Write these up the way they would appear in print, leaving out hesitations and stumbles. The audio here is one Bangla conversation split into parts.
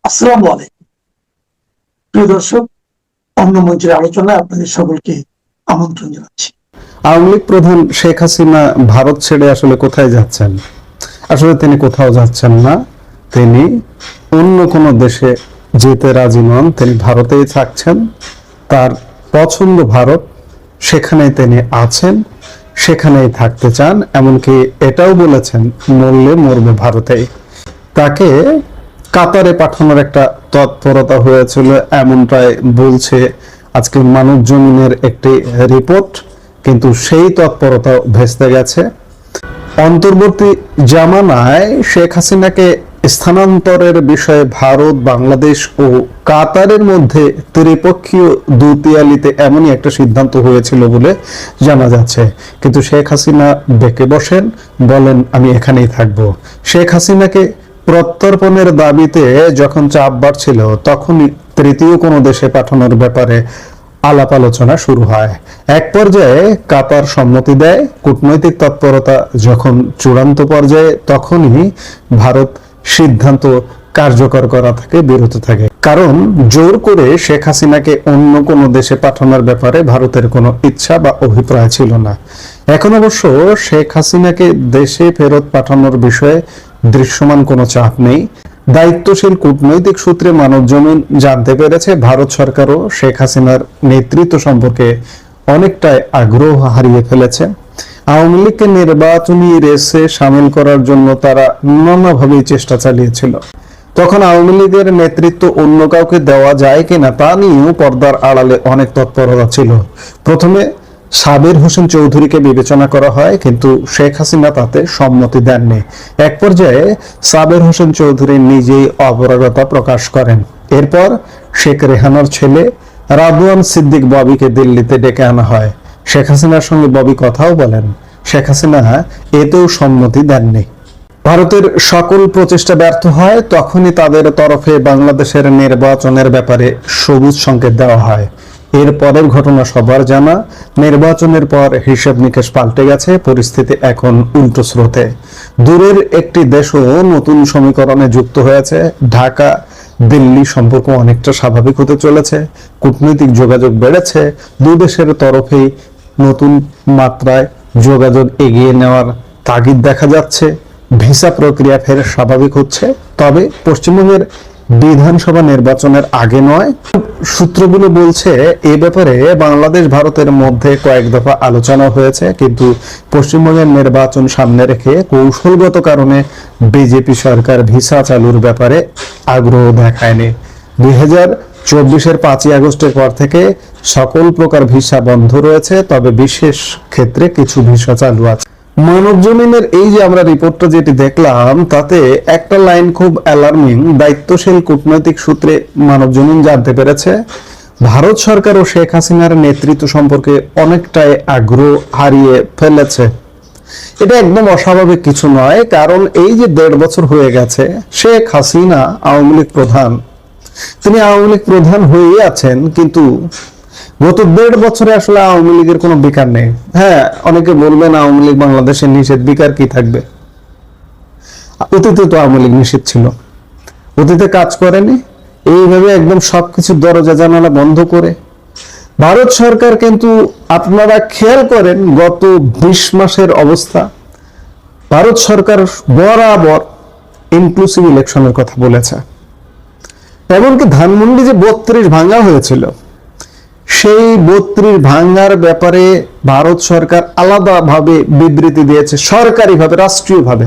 আসসালামু আলাইকুম প্রিয় দর্শক, অন্য মঞ্চের আলোচনায় আপনাদের সকলকে আমন্ত্রণ জানাচ্ছি। আওয়ামী লীগ প্রধান শেখ হাসিনা ভারত ছেড়ে আসলে কোথায় যাচ্ছেন? আসলে তিনি কোথাও যাচ্ছেন না। তিনি অন্য কোনো দেশে যেতে রাজি নন, তিনি ভারতেই থাকছেন। তার পছন্দ ভারত, সেখানেই তিনি আছেন, সেখানেই থাকতে চান। এমনকি এটাও বলেছেন মরলে মরবে ভারতেই। তাকে কাতারে পাঠানোর একটা তৎপরতা হয়েছিল, এমনটাই বলছে আজকে মানব জমিনের একটি রিপোর্ট। কিন্তু সেই তৎপরতা ভেস্তে গেছে। অন্তর্বর্তী জামানায় শেখ হাসিনাকে স্থানান্তরের বিষয়ে ভারত, বাংলাদেশ ও কাতারের মধ্যে ত্রিপক্ষীয় দুতিয়ালিতে এমনই একটা সিদ্ধান্ত হয়েছিল বলে জানা যাচ্ছে। কিন্তু শেখ হাসিনা বেঁকে বসেন, বলেন আমি এখানেই থাকবো। শেখ হাসিনাকে প্রত্যর্পণের দাবিতে যখন চাপ বাড়ছিল, তখনই তৃতীয় কোনো দেশে পাঠানোর ব্যাপারে আলাপ আলোচনা শুরু হয়। এক পর্যায়ে কাতার সম্মতি দেয়। কূটনৈতিক তৎপরতা যখন চূড়ান্ত পর্যায়ে, তখনই ভারত সিদ্ধান্ত কার্যকর করা থেকে বিরত থাকে। কারণ জোর করে শেখ হাসিনাকে অন্য কোনো দেশে পাঠানোর ব্যাপারে ভারতের কোনো ইচ্ছা বা অভিপ্রায় ছিল না। এখন অবশ্য শেখ হাসিনাকে দেশে ফেরত পাঠানোর বিষয়ে দৃশ্যমান কোনো চাপ নেই। দায়িত্বশীল কূটনৈতিক সূত্রে মানবজমিন জানতে পেরেছে, ভারত সরকারও শেখ হাসিনার নেতৃত্ব সম্পর্কে অনেকটাই আগ্রহ হারিয়ে ফেলেছে। আওয়ামী লীগকে নির্বাচনী রেসে সামিল করার জন্য তারা নানাভাবেই চেষ্টা চালিয়েছিল। তখন আওয়ামী লীগের নেতৃত্ব অন্য কাউকে দেওয়া যায় কিনা তা নিয়েও পর্দার আড়ালে অনেক তৎপরতা ছিল। প্রথমে সাবের হোসেন চৌধুরীকে বিবেচনা করা হয়, কিন্তু শেখ হাসিনা তাতে সম্মতি দেননি। এক পর্যায়ে সাবের হোসেন চৌধুরী নিজেই অপারগতা প্রকাশ করেন। এরপর শেখ রেহানার ছেলে রাদওয়ান সিদ্দিক ববিকে দিল্লিতে ডেকে আনা হয়। শেখ হাসিনার সঙ্গে ববি কথাও বলেন। শেখ হাসিনা এতেও সম্মতি দেননি। ভারতের সকল প্রচেষ্টা ব্যর্থ হয়। তখনই তাদের তরফে বাংলাদেশের নির্বাচনের ব্যাপারে সবুজ সংকেত দেওয়া হয়। এর পরের ঘটনা সবার জানা। নির্বাচনের পর হিসাব নিকেশ পাল্টে গেছে, পরিস্থিতি এখন উল্টো স্রোতে। দূরের একটি দেশও নতুন সমীকরণে যুক্ত হয়েছে। ঢাকা দিল্লি সম্পর্ক অনেকটা স্বাভাবিক হতে চলেছে। কূটনৈতিক যোগাযোগ বেড়েছে। দুই দেশের তরফেই নতুন মাত্রায় যোগাযোগ এগিয়ে নেওয়ার তাগিদ দেখা যাচ্ছে। ভিসা প্রক্রিয়া ফের স্বাভাবিক হচ্ছে, তবে পশ্চিমবঙ্গের বিধানসভা নির্বাচনের আগে নয়। সূত্রগুলো বলছে এ ব্যাপারে বাংলাদেশ ভারতের মধ্যে কয়েক দফা আলোচনা হয়েছে, কিন্তু পশ্চিমবঙ্গের নির্বাচন সামনে রেখে কৌশলগত কারণে বিজেপি সরকার ভিসা চালুর ব্যাপারে আগ্রহ দেখায়নি। 2024-এর 5ই আগস্টের পর থেকে সকল প্রকার ভিসা বন্ধ রয়েছে, তবে বিশেষ ক্ষেত্রে কিছু ভিসা চালু আছে। মানবজমিনের এই যে আমরা রিপোর্টটা যেটি দেখলাম, তাতে একটা লাইন খুব অ্যালার্মিং। দায়িত্বশীল কূটনৈতিক সূত্রে মানবজমিন জানতে পেরেছে, ভারত সরকার ও শেখ হাসিনার নেতৃত্ব সম্পর্কে অনেকটাই আগ্রহ হারিয়ে ফেলেছে। এটা একদম অস্বাভাবিক কিছু নয়, কারণ এই যে 1.5 বছর হয়ে গেছে শেখ হাসিনা আওয়ামী লীগ প্রধান, তিনি আওয়ামী লীগ প্রধান হয়েই আছেন, কিন্তু গত 1.5 বছরে আসলে আওয়ামী লীগের কোনো বিকার নেই। হ্যাঁ, অনেকে বলবেন আওয়ামী লীগ বাংলাদেশের নিষেধ, বিকার কি থাকবে? অতীতে তো আওয়ামী লীগ নিষেধ ছিল, অতীতে কাজ করেনি। এইভাবে একদম সবকিছু দরজা জানালা বন্ধ করে ভারত সরকার, কিন্তু আপনারা খেয়াল করেন গত 20 মাসের অবস্থা, ভারত সরকার বরাবর ইনক্লুসিভ ইলেকশনের কথা বলেছে। এমনকি ধানমন্ডি যে 32 ভাঙা হয়েছিল, সেই 32 ভাঙার ব্যাপারে ভারত সরকার আলাদাভাবে বিবৃতি দিয়েছে, সরকারিভাবে, রাষ্ট্রীয়ভাবে।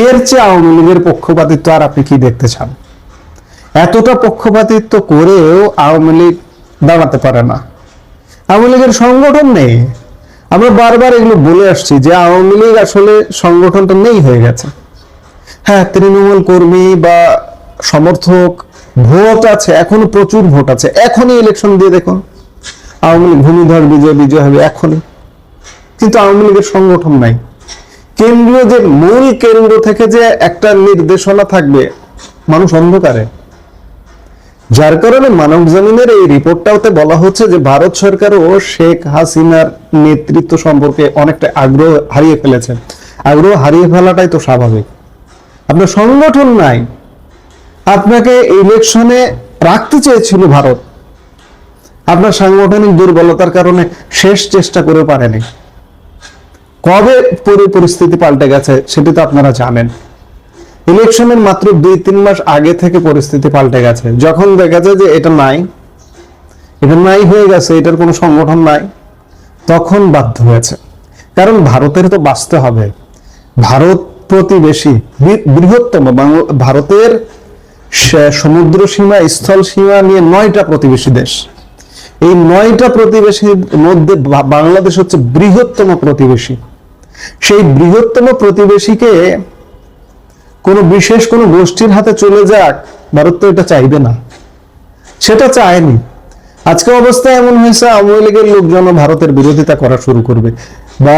এর চেয়ে আওয়ামী লীগের পক্ষপাতিত্ব আর আপনি কি দেখতে চান? এতটা পক্ষপাতিত্ব করেও আওয়ামী লীগ দাঁড়াতে পারে না। আওয়ামী লীগের সংগঠন নেই। আমরা বারবার এগুলো বলে আসছি যে আওয়ামী লীগ আসলে সংগঠনটা নেই হয়ে গেছে। হ্যাঁ, তৃণমূল কর্মী বা সমর্থক ভোট আছে, এখনো প্রচুর ভোট আছে। এখনই ইলেকশন দিয়ে দেখুন, আওয়ামী লীগ ভূমিধর বিজয় হবে এখনই। কিন্তু আওয়ামী লীগের সংগঠন নাই। কেন্দ্রীয় যে মূল কেন্দ্র থেকে যে একটা নির্দেশনা থাকবে, মানুষ অন্ধকারে। যার কারণে মানবজমিনের এই রিপোর্টটাতে বলা হচ্ছে যে ভারত সরকারও শেখ হাসিনার নেতৃত্ব সম্পর্কে অনেকটা আগ্রহ হারিয়ে ফেলেছে। আগ্রহ হারিয়ে ফেলাটাই তো স্বাভাবিক। আপনার সংগঠন নাই, আপনাকে ইলেকশনে রাখতে চেয়েছিল ভারত, আপনার সাংগঠনিক দুর্বলতার কারণে শেষ চেষ্টা করে পারেনি। কবে পরিস্থিতি পাল্টে গেছে সেটি তো আপনারা জানেন। ইলেকশনের মাত্র 2-3 মাস আগে থেকে পরিস্থিতি পাল্টে গেছে। যখন দেখা যায় যে এটা নাই হয়ে গেছে, এটার কোনো সংগঠন নাই, তখন বাধ্য হয়েছে। কারণ ভারতের তো বাঁচতে হবে। ভারত প্রতিবেশী, বৃহত্তম ভারতের সমুদ্র সীমা, স্থল সীমা নিয়ে 9টা প্রতিবেশী দেশ। এই 9টা প্রতিবেশীর মধ্যে বাংলাদেশ হচ্ছে বৃহত্তম প্রতিবেশী। সেই বৃহত্তম প্রতিবেশীকে কোনো বিশেষ কোনো গোষ্ঠীর হাতে চলে যাক, ভারত তো এটা চাইবে না, সেটা চায়নি। আজকে অবস্থা এমন হয়েছে, আওয়ামী লীগের লোকজন ভারতের বিরোধিতা করা শুরু করবে বা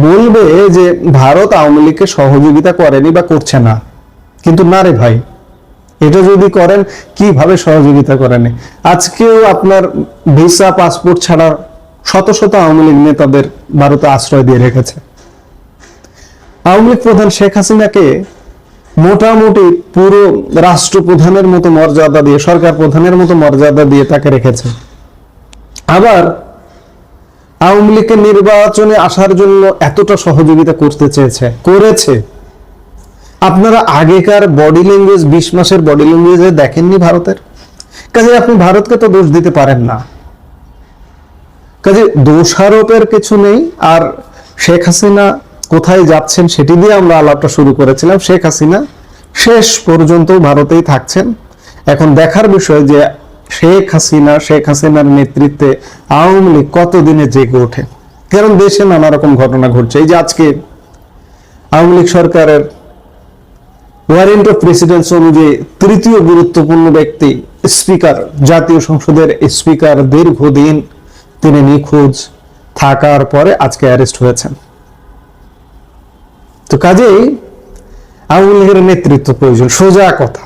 বলবে যে ভারত আওয়ামী লীগকে সহযোগিতা করেনি বা করছে না। কিন্তু না রে ভাই, এটা যদি করেন, কিভাবে সহযোগিতা করেনি? আজকেও আপনার ভিসা পাসপোর্ট ছাড়া শত শত আওয়ামী লীগ নেতাদের ভারতে আশ্রয় দিয়ে রেখেছে। আওয়ামী লীগ প্রধান শেখ হাসিনাকে মোটামুটি পুরো রাষ্ট্রপ্রধানের মতো মর্যাদা দিয়ে, সরকার প্রধানের মতো মর্যাদা দিয়ে তাকে রেখেছে। আবার আওয়ামী লীগকে নির্বাচনে আসার জন্য এতটা সহযোগিতা করেছে। আপনারা আগেকার বডি ল্যাঙ্গুয়েজ, 20 মাসের বডি ল্যাঙ্গুয়েজে দেখেননি ভারতের? কাজে আপনি ভারতকে তো দোষ দিতে পারেন না। কাজে দোষারোপের কিছু নেই। আর শেখ হাসিনা কোথায় যাচ্ছেন সেটি দিয়ে আমরা আলাপটা শুরু করেছিলাম। শেখ হাসিনা শেষ পর্যন্ত ভারতেই থাকছেন। এখন দেখার বিষয় যে শেখ হাসিনার নেতৃত্বে আওয়ামী লীগ কতদিনে জেগে ওঠে। কারণ দেশে নানা রকম ঘটনা ঘটছে। এই যে আজকে আওয়ামী লীগ সরকারের ওয়ারেন্ট অফ প্রেসিডেন্সি অনুযায়ী 3য় গুরুত্বপূর্ণ ব্যক্তি স্পিকার, জাতীয় সংসদের স্পিকার, দীর্ঘদিন তিনি নিখোঁজ থাকার পরে আজকে অ্যারেস্ট হয়েছেন। তো কাজেই আওয়ামী লীগের নেতৃত্ব প্রয়োজন। সোজা কথা,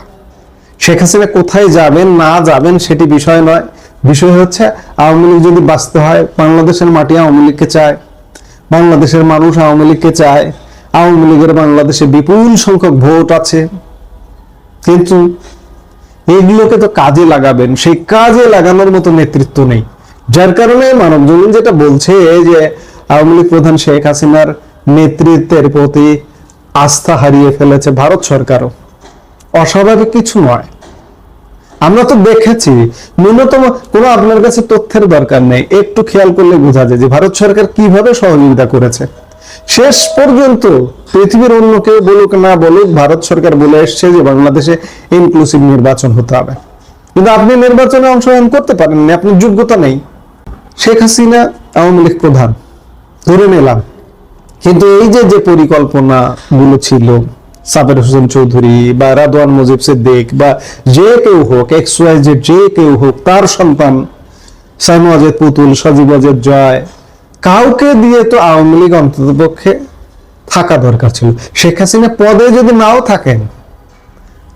শেখ হাসিনা কোথায় যাবেন না যাবেন সেটি বিষয় নয়। বিষয় হচ্ছে আওয়ামী লীগ যদি বাঁচতে হয়, বাংলাদেশের মাটি আওয়ামী লীগকে চায়, বাংলাদেশের মানুষ আওয়ামী লীগকে চায়। আওয়ামী লীগের বাংলাদেশে বিপুল সংখ্যক ভোট আছে, কিন্তু এগুলোকে তো কাজে লাগাবেন, সেই কাজে লাগানোর মতো নেতৃত্ব নেই। যার কারণে মানব জমিন যেটা বলছে যে আওয়ামী লীগ প্রধান শেখ হাসিনার নেতৃত্বের প্রতি আস্থা হারিয়ে ফেলেছে ভারত সরকারও। অস্বাভাবিক কিছু নয়, আমরা তো দেখেছি। ন্যূনতম কোনো আপনার কাছে তথ্যের দরকার নেই, একটু খেয়াল করলে বোঝা যায় যে ভারত সরকার কিভাবে সহযোগিতা করেছে। শেষ পর্যন্ত পৃথিবীর অন্য কেউ বলুক না বলুক, ভারত সরকার বলে এসছে যে বাংলাদেশে ইনক্লুসিভ নির্বাচন হতে হবে। কিন্তু আপনি নির্বাচনে অংশগ্রহণ করতে পারেননি, আপনার যোগ্যতা নেই। শেখ হাসিনা আওয়ামী লীগ প্রধান ধরে নিলাম, কিন্তু এই যে পরিকল্পনা গুলো ছিল, সাবের হোসেন চৌধুরী বা রাদওয়ান মুজিব সিদ্দিক বা যে কেউ হোক, XYZ যে কেউ হোক, তার সন্তান সাইমুল আজাদ পুতুল, সজীব আজাদ জয়, কাউকে দিয়ে তো আওয়ামী লীগ অন্ততপক্ষে থাকা দরকার ছিল। শেখ হাসিনা পদে যদি নাও থাকেন,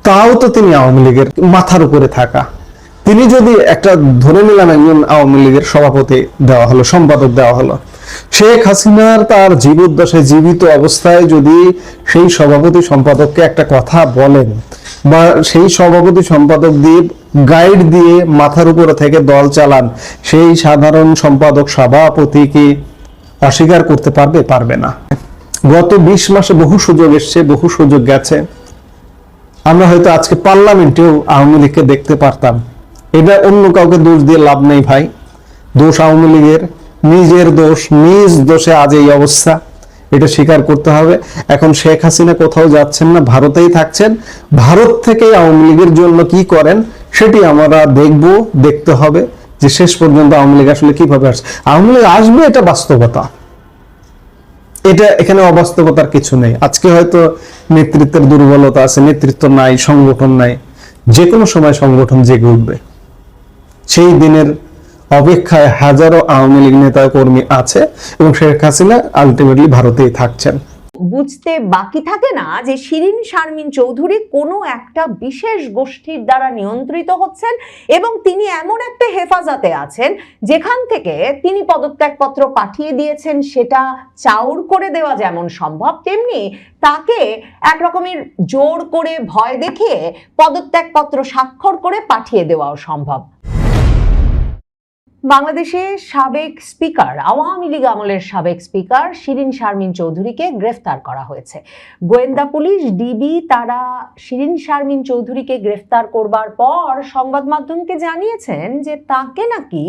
তাও তো তিনি আওয়ামী লীগের মাথার উপরে থাকা। তিনি যদি একটা ধরে নিলাম একজন আওয়ামী লীগের সভাপতি দেওয়া হলো, সম্পাদক দেওয়া হলো, শেখ হাসিনার তার জীবদ্দশায় জীবিত অবস্থায় যদি সেই সভাপতি সম্পাদককে একটা কথা বলেন বা সেই সভাপতি সম্পাদক দিয়ে গাইড দিয়ে মাথার উপরে থেকে দল চালান, সেই সাধারণ সম্পাদক সভাপতি কি অস্বীকার করতে পারবে না। গত 20 মাসে বহু সুযোগ এসছে, বহু সুযোগ গেছে। আমরা হয়তো আজকে পার্লামেন্টেও আওয়ামী লীগকে দেখতে পারতাম। এটা অন্য কাউকে দোষ দিয়ে লাভ নেই ভাই, দোষ আওয়ামী লীগের, নিজের দোষ, নিজ দোষে আজ এই অবস্থা, এটা স্বীকার করতে হবে। এখন শেখ হাসিনা কোথাও যাচ্ছেন না, ভারতেই থাকছেন। ভারত থেকে আওয়ামী লীগের জন্য কি করেন সেটি আমরা দেখতে হবে যে শেষ পর্যন্ত আওয়ামী লীগ আসলে কিভাবে আসছে। আওয়ামী লীগ আসবে, এটা বাস্তবতা, এটা এখানে অবাস্তবতার কিছু নেই। আজকে হয়তো নেতৃত্বের দুর্বলতা আছে, নেতৃত্ব নাই, সংগঠন নাই, যে কোনো সময় সংগঠন জেগে উঠবে। সেই দিনের অপেক্ষায় হাজারো আওয়ামী লীগ নেতা কর্মী আছে এবং শেখ হাসিনা আলটিমেটলি ভারতেই থাকছেন। বুঝতে বাকি থাকে না যে শিরিন শারমিন চৌধুরী কোনো একটা বিশেষ গোষ্ঠীর দ্বারা নিয়ন্ত্রিত হচ্ছেন এবং তিনি এমন একটা হেফাজতে আছেন যেখান থেকে তিনি পদত্যাগপত্র পাঠিয়ে দিয়েছেন। সেটা চাউর করে দেওয়া যেমন সম্ভব, তেমনি তাকে এক রকমের জোর করে ভয় দেখিয়ে পদত্যাগপত্র স্বাক্ষর করে পাঠিয়ে দেওয়াও সম্ভব। বাংলাদেশের সাবেক স্পিকার, আওয়ামী লীগ আমলের সাবেক স্পিকার শিরিন শারমিন চৌধুরীকে গ্রেফতার করা হয়েছে। গোয়েন্দা পুলিশ ডিবি তারা শিরিন শারমিন চৌধুরীকে গ্রেফতার করবার পর সংবাদ মাধ্যমকে জানিয়েছেন যে তাকে নাকি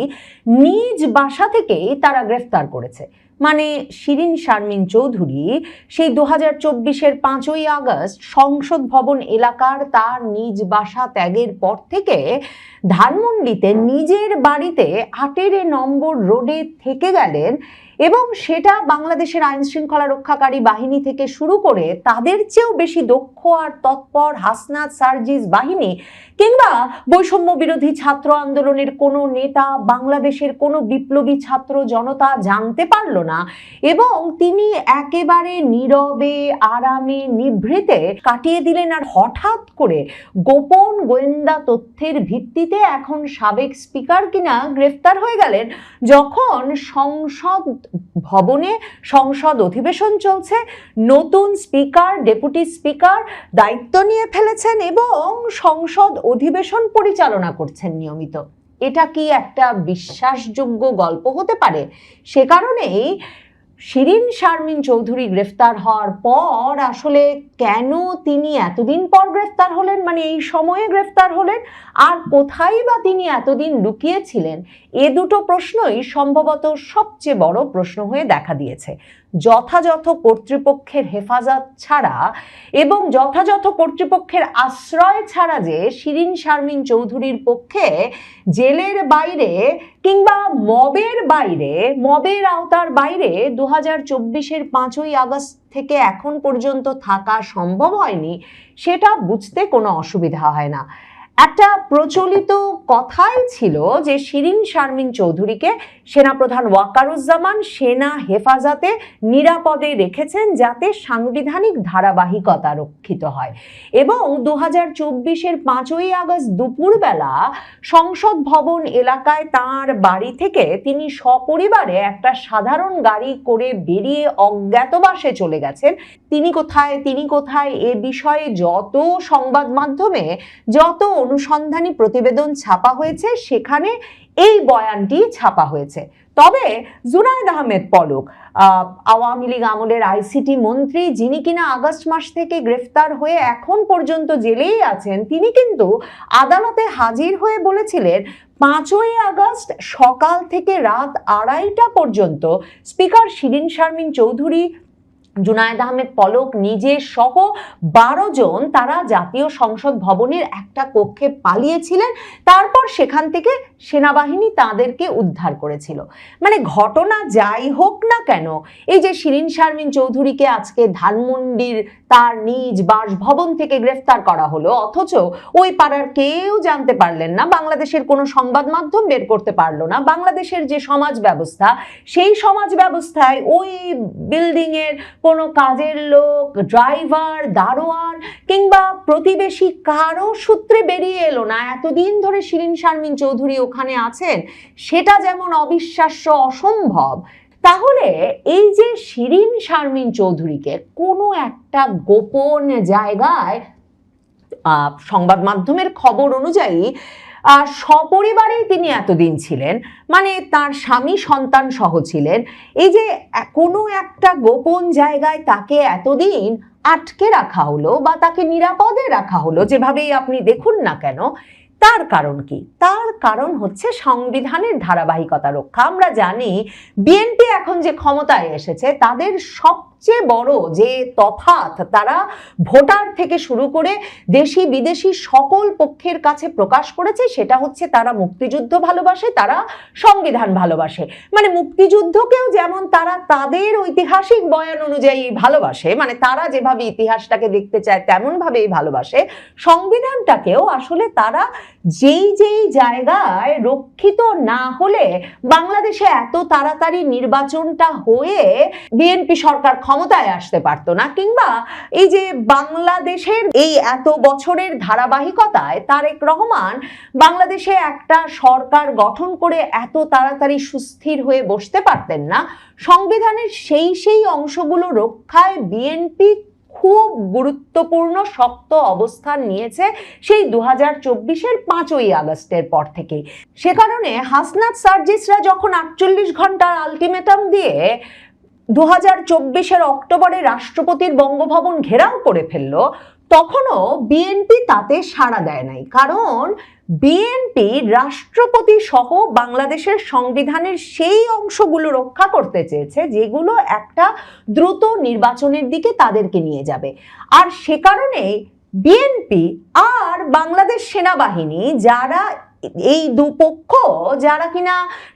নিজ বাসা থেকেই তারা গ্রেফতার করেছে। মানে শিরিন শারমিন চৌধুরী সেই 2024-এর 5ই আগস্ট সংসদ ভবন এলাকার তার নিজ বাসা ত্যাগের পর থেকে ধানমন্ডিতে নিজের বাড়িতে 18 নম্বর রোডে থেকে গেলেন এবং সেটা বাংলাদেশের আইন শৃঙ্খলা রক্ষাকারী বাহিনী থেকে শুরু করে তাদের চেয়েও বেশি দক্ষ আর তৎপর হাসনাত সার্জিস বাহিনী কিংবা বৈষম্য বিরোধী ছাত্র আন্দোলনের কোনো নেতা, বাংলাদেশের কোনো বিপ্লবী ছাত্র জনতা জানতে পারল না এবং তিনি একেবারে নীরবে আরামে নিভৃতে কাটিয়ে দিলেন। আর হঠাৎ করে গোপন গোয়েন্দা তথ্যের ভিত্তিতে এখন সাবেক স্পিকার কিনা গ্রেফতার হয়ে গেলেন, যখন সংসদ ভবনে সংসদ অধিবেশন চলছে, নতুন স্পিকার ডেপুটি স্পিকার দায়িত্ব নিয়ে ফেলেছেন এবং সংসদ অধিবেশন পরিচালনা করছেন নিয়মিত। এটা কি একটা বিশ্বাসযোগ্য গল্প হতে পারে? সে কারণেই শিরিন শারমিন চৌধুরী গ্রেফতার হওয়ার পর আসলে কেন তিনি এতদিন পর গ্রেফতার হলেন, মানে এই সময়ে গ্রেফতার হলেন, আর কোথায় বা তিনি এতদিন লুকিয়েছিলেন, এ দুটো প্রশ্নই সম্ভবত সবচেয়ে বড় প্রশ্ন হয়ে দেখা দিয়েছে। যথাযথ কর্তৃপক্ষের হেফাজত ছাড়া এবং যথাযথ কর্তৃপক্ষের আশ্রয় ছাড়া যে শিরিন শারমিন চৌধুরীর পক্ষে জেলের বাইরে কিংবা মবের আওতার বাইরে 2024-এর 5ই আগস্ট থেকে এখন পর্যন্ত থাকা সম্ভব হয়নি, সেটা বুঝতে কোনো অসুবিধা হয় না। একটা প্রচলিত কথাই ছিল যে শিরিন শারমিন চৌধুরীকে সেনাপ্রধান ওয়াকারুজ্জামান সেনা হেফাজতে নিরাপদে রেখেছেন যাতে সাংবিধানিক ধারাবাহিকতা রক্ষিত হয় এবং 2024-এর 5ই আগস্ট দুপুরবেলা সংসদ ভবন এলাকায় তার বাড়ি থেকে তিনি সপরিবারে একটা সাধারণ গাড়ি করে বেরিয়ে অজ্ঞাতবাসে চলে গেছেন। তিনি কোথায় এ বিষয়ে যত সংবাদ মাধ্যমে যত অনুসন্ধানী প্রতিবেদন ছাপা হয়েছে সেখানে এই বয়ানটি ছাপা হয়েছে। তবে জুনায়েদ আহমেদ পলক, আওয়ামী লীগ আমলের আইসিটি মন্ত্রী, যিনি কিনা আগস্ট মাস থেকে গ্রেফতার হয়ে এখন পর্যন্ত জেলেই আছেন, তিনি কিন্তু আদালতে হাজির হয়ে বলেছিলেন 5ই আগস্ট সকাল থেকে রাত 2:30টা পর্যন্ত স্পিকার শিরিন শারমিন চৌধুরী, জুনায়েদ আহমেদ পলক নিজে সহ 12 জন তারা জাতীয় সংসদ ভবনের একটা কক্ষে পালিয়েছিলেন। তারপর সেখান থেকে সেনাবাহিনী তাদেরকে উদ্ধার করেছিল। মানে ঘটনা যাই হোক না কেন, এই যে শিরিন শারমিন চৌধুরীকে আজকে ধানমন্ডির তার নিজ বাসভবন থেকে গ্রেফতার করা হলো, অথচ ওই পাড়ার কেউ জানতে পারলেন না, বাংলাদেশের কোনো সংবাদ মাধ্যম বের করতে পারলো না। বাংলাদেশের যে সমাজ ব্যবস্থা, সেই সমাজ ব্যবস্থায় ওই বিল্ডিং এর কোনো কাজের লোক, ড্রাইভার, দারোয়ান কিংবা প্রতিবেশী কারো সূত্রে বেরিয়ে এলো না এতদিন ধরে শিরিন শারমিন চৌধুরী ওখানে আছেন, সেটা যেমন অবিশ্বাস্য, অসম্ভব। তাহলে এই যে শিরিন শারমিন চৌধুরীকে কোনো একটা গোপন জায়গায় সংবাদ মাধ্যমের খবর অনুযায়ী সপরিবারেই তিনি এতদিন ছিলেন, মানে তার স্বামী সন্তান সহ ছিলেন, এই যে কোনো একটা গোপন জায়গায় তাকে এতদিন আটকে রাখা হলো বা তাকে নিরাপদে রাখা হলো, যেভাবেই আপনি দেখুন না কেন, তার কারণ কি? তার কারণ হচ্ছে সংবিধানের ধারাবাহিকতা রক্ষা। আমরা জানি বিএনপি এখন যে ক্ষমতায় এসেছে তাদের সবচেয়ে বড় যে তফাৎ তারা ভোটার থেকে শুরু করে দেশি বিদেশি সকল পক্ষের কাছে প্রকাশ করেছে, সেটা হচ্ছে তারা মুক্তিযুদ্ধ ভালোবাসে, তারা সংবিধান ভালোবাসে। মানে মুক্তিযুদ্ধকেও যেমন তারা তাদের ঐতিহাসিক বয়ান অনুযায়ী ভালোবাসে, মানে তারা যেভাবে ইতিহাসটাকে দেখতে চায় তেমন ভাবেই ভালোবাসে, সংবিধানটাকেও আসলে তারা যেই যেই জায়গায় রক্ষিত না হলে বাংলাদেশে এত তাড়াতাড়ি নির্বাচনটা হয়ে বিএনপি সরকার ক্ষমতায় আসতে পারতো না, কিংবা এই যে বাংলাদেশের এই এত বছরের ধারাবাহিকতায় তারেক রহমান বাংলাদেশে একটা সরকার গঠন করে এত তাড়াতাড়ি সুস্থির হয়ে বসতে পারতেন না। সংবিধানের সেই অংশগুলো রক্ষায় বিএনপি খুব গুরুত্বপূর্ণ শক্ত অবস্থান নিয়েছে সেই 2024-এর 5ই আগস্টের পর থেকেই। সে কারণে হাসনাত সার্জিসরা যখন 48 ঘন্টার আলটিমেটাম দিয়ে 2024-এর অক্টোবরে রাষ্ট্রপতির বঙ্গভবন ঘেরাও করে ফেললো, তখনও বিএনপি তাতে সাড়া দেয় নাই। কারণ বিএনপি রাষ্ট্রপতি সহ বাংলাদেশের সংবিধানের সেই অংশগুলো রক্ষা করতে চেয়েছে যেগুলো একটা দ্রুত নির্বাচনের দিকে তাদেরকে নিয়ে যাবে। আর সে কারণে বিএনপি আর বাংলাদেশ সেনাবাহিনী, যারা এই দুপক্ষ যারা কিনা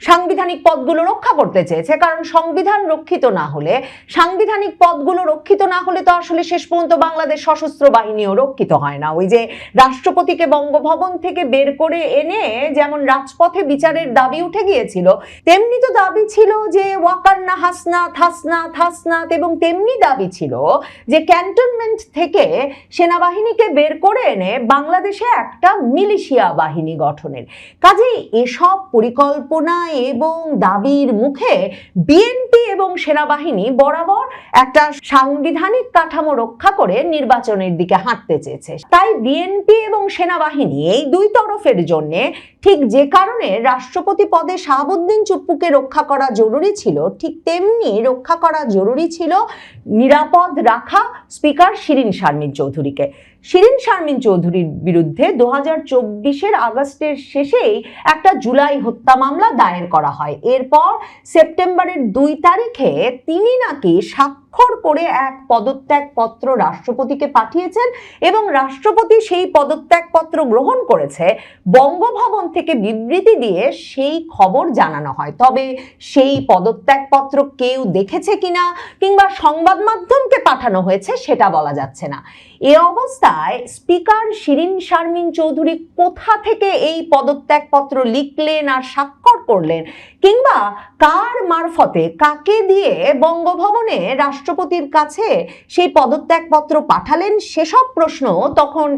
সাংবিধানিক পদগুলো রক্ষা করতে চেয়েছে, কারণ সংবিধান রক্ষিত না হলে, সাংবিধানিক পদগুলো রক্ষিত না হলে তো আসলে শেষ পর্যন্ত বাংলাদেশ সশস্ত্র বাহিনীও রক্ষিত হয় না। ওই যে রাষ্ট্রপতিকে বঙ্গভবন থেকে বের করে এনে যেমন রাজপথে বিচারের দাবি উঠে গিয়েছিল, তেমনি তো দাবি ছিল যে ওয়াকান্না হাসনাত হাসনাত হাসনাত, এবং তেমনি দাবি ছিল যে ক্যান্টনমেন্ট থেকে সেনাবাহিনীকে বের করে এনে বাংলাদেশে একটা মিলিশিয়া বাহিনী গঠনের। কাজেই এসব পরিকল্পনা এবং দাবির মুখে বিএনপি এবং সেনাবাহিনী বরাবর একটা সাংবিধানিক কাঠামো রক্ষা করে নির্বাচনের দিকে হাঁটতে চেয়েছে। তাই বিএনপি এবং সেনাবাহিনী এই দুই তরফের জন্য ঠিক যে কারণে রাষ্ট্রপতি পদে শাহাবুদ্দিন চুপ্পুকে রক্ষা করা জরুরি ছিল, ঠিক তেমনি রক্ষা করা জরুরি ছিল নিরাপদ রাখা স্পিকার শিরীন শারমিন চৌধুরীকে। শিরীন শারমিন চৌধুরীর বিরুদ্ধে 2024-এর আগস্টের শেষেই একটা জুলাই হত্যা মামলা দায়ের করা হয়। এরপর সেপ্টেম্বরের 2 তারিখে তিনি নাকি স্বাক্ষর করে এক পদত্যাগ পত্র রাষ্ট্রপতিকে পাঠিয়েছেন এবং রাষ্ট্রপতি সেই পদত্যাগ পত্র গ্রহণ করেছে। বঙ্গভবন থেকে বিবৃতি দিয়ে সেই খবর জানানো হয়। তবে সেই পদত্যাগ পত্র কেউ দেখেছে কিনা কিংবা সংবাদ মাধ্যমকে পাঠানো হয়েছে সেটা বলা যাচ্ছে না। এ অবস্থায় স্পিকার শিরীন শারমিন চৌধুরী কোথা থেকে এই পদত্যাগ পত্র লিখলেন আর স্বাক্ষর করলেন, কিংবা কার মারফতে কাকে দিয়ে বঙ্গভবনে রাষ্ট্রপতির কাছে সেই পদত্যাগ পত্র পাঠালেন, সেসব প্রশ্ন তখন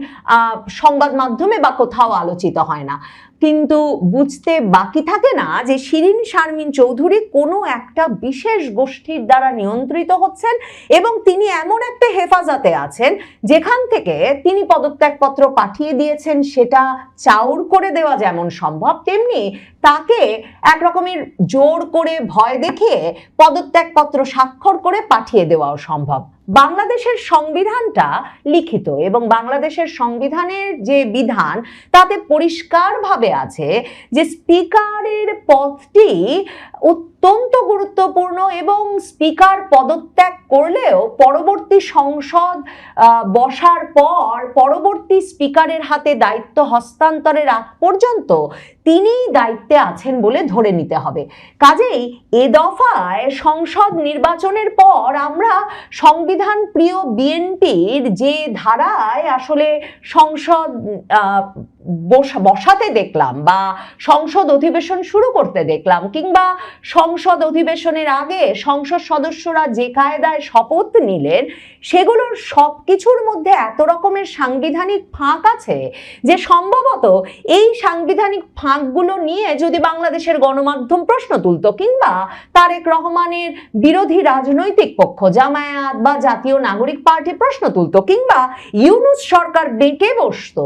সংবাদ মাধ্যমে বা কোথাও আলোচিত হয় না। কিন্তু বুঝতে বাকি থাকে না যে শিরীন শারমিন চৌধুরী কোনো একটা বিশেষ গোষ্ঠীর দ্বারা নিয়ন্ত্রিত হচ্ছেন এবং তিনি এমন একটা হেফাজতে আছেন যেখান থেকে তিনি পদত্যাগপত্র পাঠিয়ে দিয়েছেন সেটা চাউর করে দেওয়া যেমন সম্ভব, তেমনি তাকে এক রকমের জোর করে ভয় দেখিয়ে পদত্যাগপত্র স্বাক্ষর করে পাঠিয়ে দেওয়াও সম্ভব। বাংলাদেশের সংবিধানটা লিখিত এবং বাংলাদেশের সংবিধানের যে বিধান তাতে পরিষ্কারভাবে আছে যে স্পিকারের পদটি অত্যন্ত গুরুত্বপূর্ণ এবং স্পিকার পদত্যাগ করলেও পরবর্তী সংসদ বসার পর পরবর্তী স্পিকারের হাতে দায়িত্ব হস্তান্তরের আগ পর্যন্ত তিনিই দায়িত্বে আছেন বলে ধরে নিতে হবে। কাজেই এ দফায় সংসদ নির্বাচনের পর আমরা সংবিধান প্রিয় বিএনপির যে ধারায় আসলে সংসদ বসাতে দেখলাম বা সংসদ অধিবেশন শুরু করতে দেখলাম, কিংবা সংসদ অধিবেশনের আগে সংসদ সদস্যরা যে কায়দায় শপথ নিলেন, সেগুলোর সবকিছুর মধ্যে এত রকমের সাংবিধানিক ফাঁক আছে যে সম্ভবত এই সাংবিধানিক ফাঁকগুলো নিয়ে যদি বাংলাদেশের গণমাধ্যম প্রশ্ন তুলতো, কিংবা তারেক রহমানের বিরোধী রাজনৈতিক পক্ষ জামায়াত বা জাতীয় নাগরিক পার্টি প্রশ্ন তুলতো, কিংবা ইউনূস সরকার ডেকে বসতো,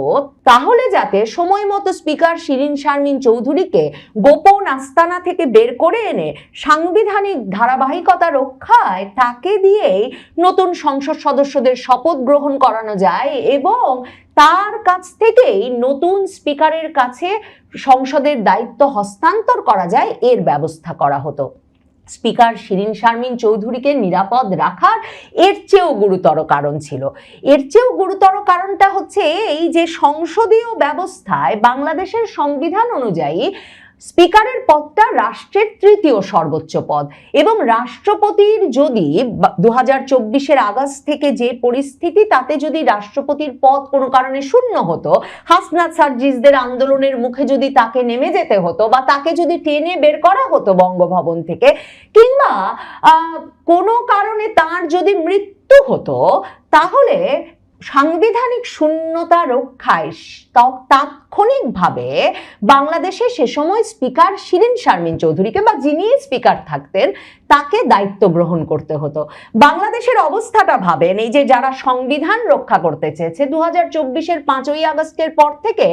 তাহলে যাতে সময় মতো স্পিকার শিরীন শারমিন চৌধুরীকে গোপন আস্তানা থেকে বের করে এনে সাংবিধানিক ধারাবাহিকতা রক্ষায় তাকে দিয়েই নতুন সংসদ সদস্যদের শপথ গ্রহণ করানো যায় এবং তার কাছ থেকেই নতুন স্পিকারের কাছে সংসদের দায়িত্ব হস্তান্তর করা যায়, এর ব্যবস্থা করা হতো। স্পিকার শিরীন শারমিন চৌধুরীকে নিরাপদ রাখার এর চেয়েও গুরুতর কারণ ছিল। এর চেয়েও গুরুতর কারণটা হচ্ছে এই যে সংসদীয় ব্যবস্থায় বাংলাদেশের সংবিধান অনুযায়ী স্পিকারের পদটা রাষ্ট্রের তৃতীয় সর্বোচ্চ পদ এবং রাষ্ট্রপতির যদি 2024-এর আগস্ট থেকে যে পরিস্থিতি, তাতে যদি রাষ্ট্রপতির পদ কোনো কারণে শূন্য হতো, হাসনাত সার্জিসদের আন্দোলনের মুখে যদি তাকে নেমে যেতে হতো বা তাকে যদি টেনে বের করা হতো বঙ্গভবন থেকে, কিংবা কোনো কারণে তার যদি মৃত্যু হতো, তাহলে সাংবিধানিক শূন্যতা রক্ষায় তাৎক্ষণিকভাবে বাংলাদেশে সে সময় স্পিকার শিরীন শারমিন চৌধুরীকে, বা যিনি স্পিকার থাকতেন, তাকে দায়িত্ব গ্রহণ করতে হতো। বাংলাদেশের অবস্থাটা ভাবেন, এই যে যারা সংবিধান রক্ষা করতে চেয়েছে 2024-এর 5ই আগস্টের পর থেকে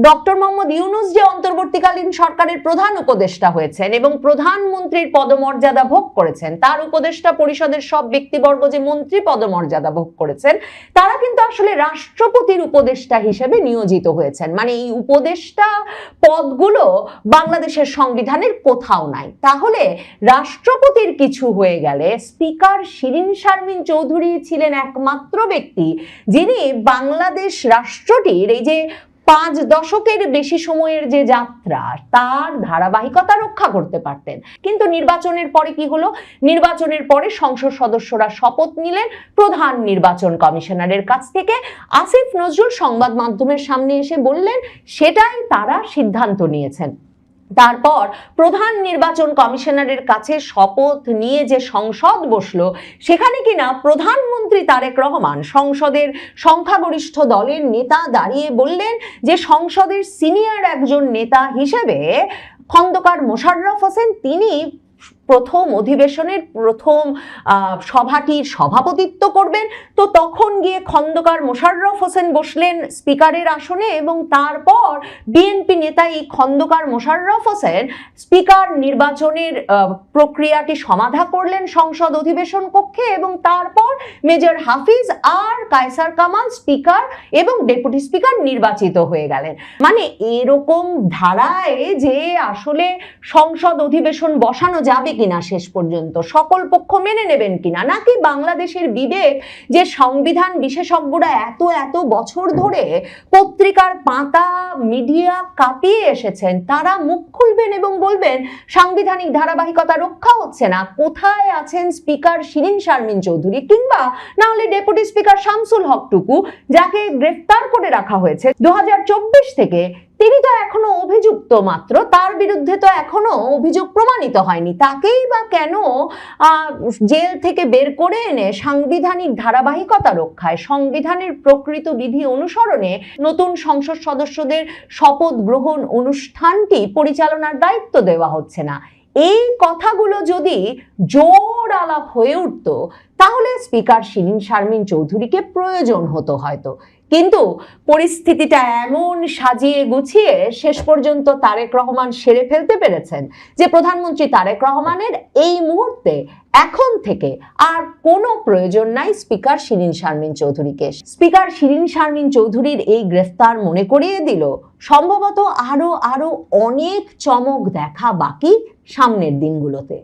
ডক্টর মোহাম্মদ ইউনূস যে অন্তর্বর্তীকালীন সরকারের প্রধান উপদেষ্টা হয়েছেন এবং প্রধানমন্ত্রীর পদমর্যাদা ভোগ করেছেন, তার উপদেষ্টা পরিষদের সব ব্যক্তিবর্গ যে মন্ত্রী পদমর্যাদা ভোগ করেছেন, তারা কিন্তু আসলে রাষ্ট্রপতির উপদেষ্টা হিসেবে নিয়োজিত হয়েছেন। মানে এই উপদেষ্টা পদগুলো বাংলাদেশের সংবিধানের কোথাও নাই। তাহলে রাষ্ট্রপতির কিছু হয়ে গেলে স্পিকার শিরীন শারমিন চৌধুরী ছিলেন একমাত্র ব্যক্তি যিনি বাংলাদেশ রাষ্ট্রটির এই যে 5 দশকের বেশি সময়ের যে যাত্রা, তার ধারাবাহিকতা রক্ষা করতে পারতেন। কিন্তু নির্বাচনের পরে কি হলো? নির্বাচনের পরে সংসদ সদস্যরা শপথ নিলেন প্রধান নির্বাচন কমিশনারের কাছ থেকে। আসিফ নজরুল সংবাদ মাধ্যমের সামনে এসে বললেন সেটাই তারা সিদ্ধান্ত নিয়েছেন। তারপর প্রধান নির্বাচন কমিশনারের কাছে শপথ নিয়ে যে সংসদ বসলো, সেখানে কিনা প্রধানমন্ত্রী তারেক রহমান, সংসদের সংখ্যাগরিষ্ঠ দলের নেতা, দাঁড়িয়ে বললেন যে সংসদের সিনিয়র একজন নেতা হিসেবে খন্দকার মোশাররফ হোসেন, তিনি প্রথম অধিবেশনের প্রথম সভাটির সভাপতিত্ব করবেন। তো তখন গিয়ে খন্দকার মোশাররফ হোসেন বসলেন স্পিকারের আসনে এবং তারপর বিএনপি নেতা এই খন্দকার মোশাররফ হোসেন স্পিকার নির্বাচনের প্রক্রিয়াটি সমাধা করলেন সংসদ অধিবেশন কক্ষে এবং তারপর মেজর হাফিজ আর কায়সার কামাল স্পিকার এবং ডেপুটি স্পিকার নির্বাচিত হয়ে গেলেন। মানে এরকম ধারায় যে আসলে সংসদ অধিবেশন বসানো যাবে কিনা, শেষ পর্যন্ত সকল পক্ষ মেনে নেবেন কিনা, নাকি বাংলাদেশের বিবেক যে সংবিধান বিশেষজ্ঞরা এত বছর ধরে পত্রিকার পাতা মিডিয়া কাঁপিয়ে এসেছেন, তারা মুখ খুলবেন এবং বলবেন সাংবিধানিক ধারাবাহিকতা রক্ষা হচ্ছে না, কোথায় আছেন স্পিকার শিরীন শারমিন চৌধুরী, কিংবা না হলে ডেপুটি স্পিকার শামসুল হক টুকু, যাকে গ্রেফতার করে রাখা হয়েছে 2024 থেকে, তিনি তো এখনো অভিযুক্ত মাত্র, তার বিরুদ্ধে তো এখনো অভিযোগ প্রমাণিত হয়নি, তাকেই বা কেন জেল থেকে বের করে এনে সাংবিধানিক ধারাবাহিকতা রক্ষায়, সংবিধানের প্রকৃত বিধি অনুসরণে নতুন সংসদ সদস্যদের শপথ গ্রহণ অনুষ্ঠানটি পরিচালনার দায়িত্ব দেওয়া হচ্ছে না? এই কথাগুলো যদি জোর আলাপ হয়ে উঠত, তাহলে স্পিকার শিরীন শারমিন চৌধুরীকে প্রয়োজন হতো হয়তো। কিন্তু পরিস্থিতিটা এমন সাজিয়ে গুছিয়ে শেষ পর্যন্ত তারেক রহমান সেরে ফেলতে পেরেছেন যে প্রধানমন্ত্রী তারেক রহমানের এই মুহূর্তে এখন থেকে আর কোনো প্রয়োজন নাই স্পিকার শিরীন শারমিন চৌধুরীকে। স্পিকার শিরীন শারমিন চৌধুরীর এই গ্রেফতার মনে করিয়ে দিল সম্ভবত আরো অনেক চমক দেখা বাকি সামনের দিনগুলোতে।